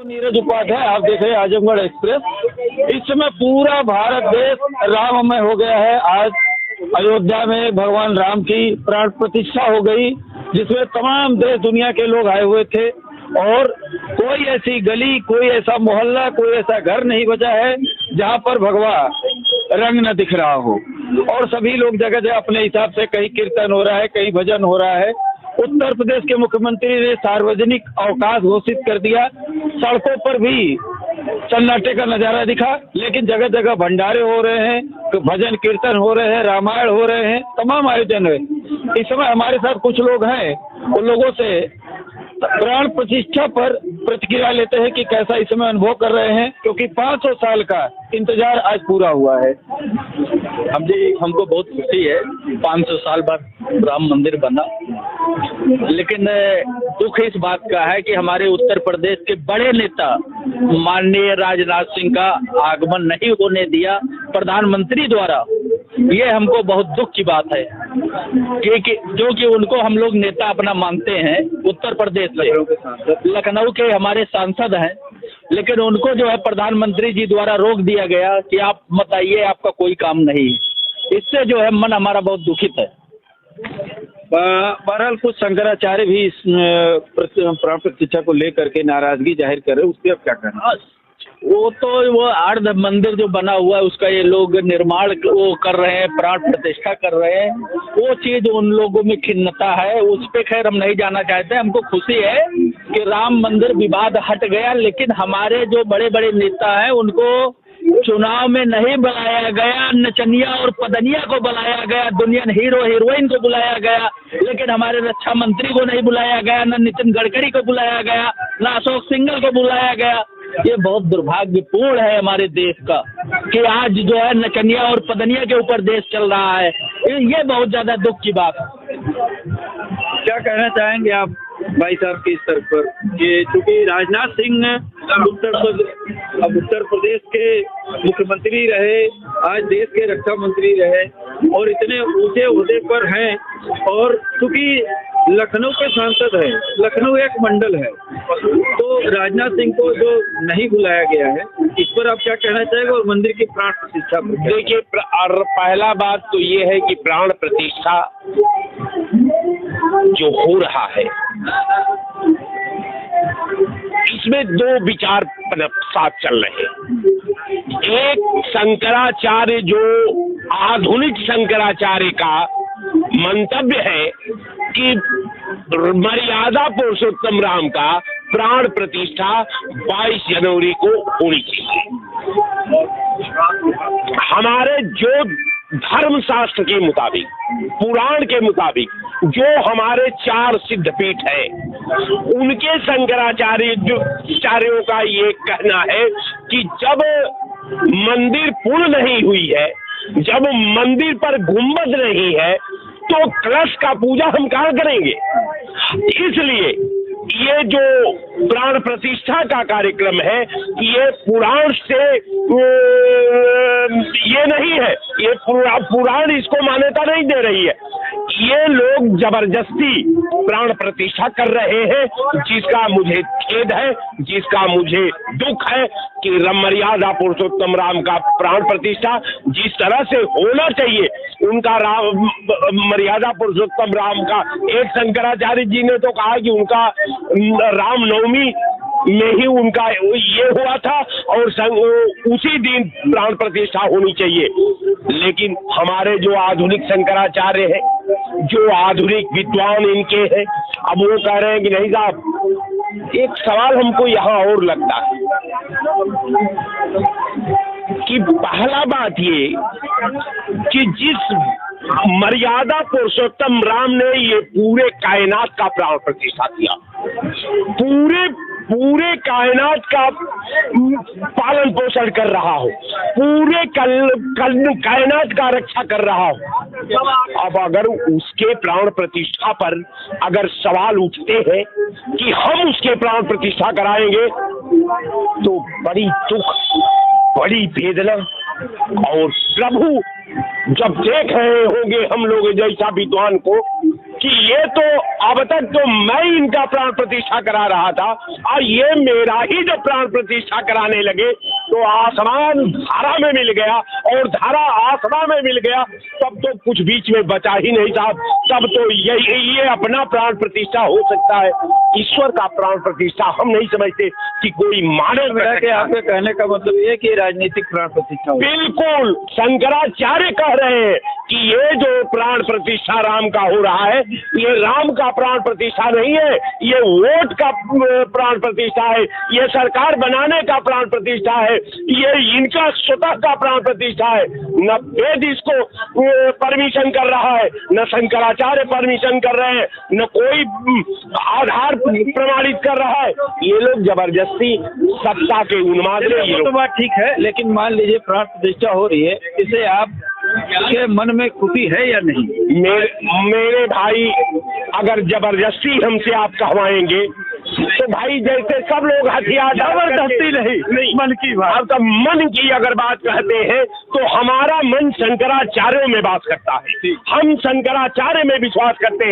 नीरज उपाध्याय, आप देख रहे हैं आजमगढ़ एक्सप्रेस। इस समय पूरा भारत देश राममय हो गया है। आज अयोध्या में भगवान राम की प्राण प्रतिष्ठा हो गई, जिसमें तमाम देश दुनिया के लोग आए हुए थे और कोई ऐसी गली, कोई ऐसा मोहल्ला, कोई ऐसा घर नहीं बचा है जहां पर भगवा रंग न दिख रहा हो। और सभी लोग जगह जगह अपने हिसाब से, कहीं कीर्तन हो रहा है, कहीं भजन हो रहा है। उत्तर प्रदेश के मुख्यमंत्री ने सार्वजनिक अवकाश घोषित कर दिया। सड़कों पर भी सन्नाटे का नजारा दिखा, लेकिन जगह जगह भंडारे हो रहे हैं, तो भजन कीर्तन हो रहे हैं, रामायण हो रहे हैं, तमाम आयोजन है। इस समय हमारे साथ कुछ लोग हैं, उन लोगों से प्राण प्रतिष्ठा पर प्रतिक्रिया लेते हैं कि कैसा इस समय अनुभव कर रहे हैं, क्योंकि 500 साल का इंतजार आज पूरा हुआ है। हमको बहुत खुशी है, 500 साल बाद राम मंदिर बना। लेकिन दुख इस बात का है कि हमारे उत्तर प्रदेश के बड़े नेता माननीय राजनाथ सिंह का आगमन नहीं होने दिया प्रधानमंत्री द्वारा। ये हमको बहुत दुख की बात है कि जो कि उनको हम लोग नेता अपना मानते हैं, उत्तर प्रदेश से लखनऊ के हमारे सांसद हैं, लेकिन उनको जो है प्रधानमंत्री जी द्वारा रोक दिया गया कि आप मत आइए, आपका कोई काम नहीं। इससे जो है मन हमारा बहुत दुखित है। बहरहाल कुछ शंकराचार्य भी इस प्राण प्रतिष्ठा को लेकर के नाराजगी जाहिर कर रहे हैं, उस पर आप क्या कहना? वो अर्ध मंदिर जो बना हुआ है उसका ये लोग निर्माण वो कर रहे हैं, प्राण प्रतिष्ठा कर रहे हैं। वो चीज उन लोगों में खिन्नता है, उस पे खैर हम नहीं जाना चाहते। हमको खुशी है कि राम मंदिर विवाद हट गया, लेकिन हमारे जो बड़े बड़े नेता हैं उनको चुनाव में नहीं बुलाया गया, नचनिया और पदनिया को बुलाया गया, दुनिया हीरो हीरोइन को बुलाया गया, लेकिन हमारे रक्षा मंत्री को नहीं बुलाया गया, न नितिन गडकरी को बुलाया गया, न अशोक सिंघल को बुलाया गया। ये बहुत दुर्भाग्यपूर्ण है हमारे देश का कि आज जो है नचनिया और पदनिया के ऊपर देश चल रहा है। ये बहुत ज्यादा दुख की बात है। क्या कहना चाहेंगे आप भाई साहब के स्तर पर कि चूंकि राजनाथ सिंह अब उत्तर प्रदेश के मुख्यमंत्री रहे, आज देश के रक्षा मंत्री रहे और इतने ऊंचे ओहदे पर हैं, और चूंकि लखनऊ के सांसद हैं, लखनऊ एक मंडल है, तो राजनाथ सिंह को जो नहीं बुलाया गया है, इस पर आप क्या कहना चाहेंगे? और मंदिर की प्राण प्रतिष्ठा पर देखिए, पहला बात तो ये है कि प्राण प्रतिष्ठा जो हो रहा है इसमें दो विचार साथ चल रहे हैं। एक शंकराचार्य, जो आधुनिक शंकराचार्य का मंतव्य है कि मर्यादा पुरुषोत्तम राम का प्राण प्रतिष्ठा 22 जनवरी को होनी चाहिए। हमारे जो धर्म शास्त्र के मुताबिक, पुराण के मुताबिक, जो हमारे 4 सिद्धपीठ है, उनके शंकराचार्यों का ये कहना है कि जब मंदिर पूर्ण नहीं हुई है, जब मंदिर पर गुंबद नहीं है, तो कलश का पूजा हम कहाँ करेंगे। इसलिए ये जो प्राण प्रतिष्ठा का कार्यक्रम है, ये पुराण से ये नहीं है, ये पुराण इसको मान्यता नहीं दे रही है। ये लोग जबरदस्ती प्राण प्रतिष्ठा कर रहे हैं, जिसका मुझे खेद है, जिसका मुझे दुख है कि मर्यादा पुरुषोत्तम राम का प्राण प्रतिष्ठा जिस तरह से होना चाहिए, उनका मर्यादा पुरुषोत्तम राम का, एक शंकराचार्य जी ने तो कहा कि उनका रामनवमी में ही उनका ये हुआ था और उसी दिन प्राण प्रतिष्ठा होनी चाहिए। लेकिन हमारे जो आधुनिक शंकराचार्य हैं, जो आधुनिक विद्वान इनके हैं, अब वो कह रहे हैं कि नहीं साहब, एक सवाल हमको यहाँ और लगता है कि पहला बात ये कि जिस मर्यादा पुरुषोत्तम राम ने ये पूरे कायनात का प्राण प्रतिष्ठा किया, पूरे कायनात का पालन पोषण कर रहा हो, पूरे कायनात का रक्षा कर रहा हो, अब अगर उसके प्राण प्रतिष्ठा पर अगर सवाल उठते हैं कि हम उसके प्राण प्रतिष्ठा कराएंगे, तो बड़ी दुख, बड़ी वेदना। और प्रभु जब देख रहे होंगे हम लोग जैसा विद्वान को कि ये तो अब तक तो मैं इनका प्राण प्रतिष्ठा करा रहा था और ये मेरा ही जब प्राण प्रतिष्ठा कराने लगे तो आसमान धारा में मिल गया और धारा आसमान में मिल गया, तब तो कुछ बीच में बचा ही नहीं साहब। तब तो ये अपना प्राण प्रतिष्ठा हो सकता है, ईश्वर का प्राण प्रतिष्ठा हम नहीं समझते कि कोई मानव कर सकता है। आपके कहने का मतलब ये है कि राजनीतिक प्राण प्रतिष्ठा हो। बिल्कुल, शंकराचार्य कह रहे हैं कि ये जो प्राण प्रतिष्ठा राम का हो रहा है, ये राम का प्राण प्रतिष्ठा नहीं है, ये वोट का प्राण प्रतिष्ठा है, ये सरकार बनाने का प्राण प्रतिष्ठा है, ये इनका स्वतः का प्राण प्रतिष्ठा है। न वेद इसको परमिशन कर रहा है, न शंकराचार्य परमिशन कर रहे हैं, न कोई आधार प्रमाणित कर रहा है। ये लोग जबरदस्ती सत्ता के उन्माद में, ये तो बात ठीक है, लेकिन मान लीजिए प्राण प्रतिष्ठा हो रही है, इसे आप के मन में खुशी है या नहीं? मेरे भाई, अगर जबरदस्ती हमसे आप कहवाएंगे तो भाई जैसे सब लोग हथियार, जबरदस्ती नहीं, मन की बात। आपका मन की अगर बात कहते हैं तो हमारा मन शंकराचार्यों में बात करता है, हम शंकराचार्य में विश्वास करते हैं।